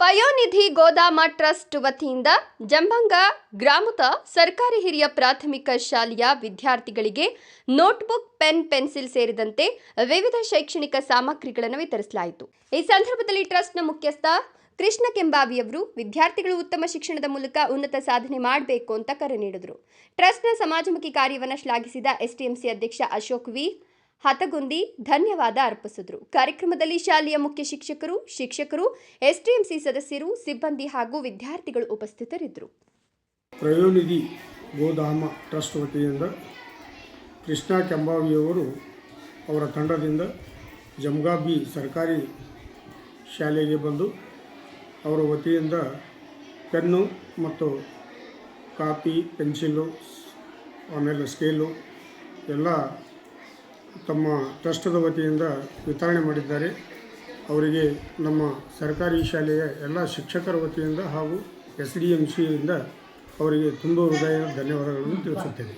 ಪಯೋನಿಧಿ ಗೋದಾಮ ಟ್ರಸ್ಟ್ ವತಿಯಿಂದ ಜಂಬಂಗ ಗ್ರಾಮದ ಸರ್ಕಾರಿ ಹಿರಿಯ ಪ್ರಾಥಮಿಕ ಶಾಲೆಯ ವಿದ್ಯಾರ್ಥಿಗಳಿಗೆ ನೋಟ್ಬುಕ್, ಪೆನ್ಸಿಲ್ ಸೇರಿದಂತೆ ವಿವಿಧ ಶೈಕ್ಷಣಿಕ ಸಾಮಗ್ರಿಗಳನ್ನು ವಿತರಿಸಲಾಯಿತು. ಈ ಸಂದರ್ಭದಲ್ಲಿ ಟ್ರಸ್ಟ್ನ ಮುಖ್ಯಸ್ಥ ಕೃಷ್ಣ ಕೆಂಬಾವಿಯವರು ವಿದ್ಯಾರ್ಥಿಗಳು ಉತ್ತಮ ಶಿಕ್ಷಣದ ಮೂಲಕ ಉನ್ನತ ಸಾಧನೆ ಮಾಡಬೇಕು ಅಂತ ಕರೆ ನೀಡಿದರು. ಟ್ರಸ್ಟ್ನ ಸಮಾಜಮುಖಿ ಕಾರ್ಯವನ್ನು ಶ್ಲಾಘಿಸಿದ ಎಸ್ಟಿಎಂಸಿ ಅಧ್ಯಕ್ಷ ಅಶೋಕ್ ವಿ ಹತಗುಂದಿ ಧನ್ಯವಾದ ಅರ್ಪಿಸಿದರು. ಕಾರ್ಯಕ್ರಮದಲ್ಲಿ ಶಾಲೆಯ ಮುಖ್ಯ ಶಿಕ್ಷಕರು, ಎಸ್ಟಿಎಂಸಿ ಸದಸ್ಯರು, ಸಿಬ್ಬಂದಿ ಹಾಗೂ ವಿದ್ಯಾರ್ಥಿಗಳು ಉಪಸ್ಥಿತರಿದ್ದರು. ಪಯೋನಿಧಿ ಗೋದಾಮ ಟ್ರಸ್ಟ್ ವತಿಯಿಂದ ಕೃಷ್ಣ ಕೆಂಬಾವಿಯವರು ಅವರ ತಂಡದಿಂದ ಜಮಗಾಬಿ ಸರ್ಕಾರಿ ಶಾಲೆಗೆ ಬಂದು ಅವರ ವತಿಯಿಂದ ಪೆನ್ನು ಮತ್ತು ಕಾಪಿ, ಪೆನ್ಸಿಲ್ಲು, ಆಮೇಲೆ ಸ್ಕೇಲು ಎಲ್ಲ ತಮ್ಮ ಟ್ರಸ್ಟದ ವತಿಯಿಂದ ವಿತರಣೆ ಮಾಡಿದ್ದಾರೆ. ಅವರಿಗೆ ನಮ್ಮ ಸರ್ಕಾರಿ ಶಾಲೆಯ ಎಲ್ಲ ಶಿಕ್ಷಕರ ವತಿಯಿಂದ ಹಾಗೂ SDMCಯಿಂದ ಅವರಿಗೆ ತುಂಬ ಹೃದಯದ ಧನ್ಯವಾದಗಳನ್ನು ತಿಳಿಸುತ್ತೇನೆ.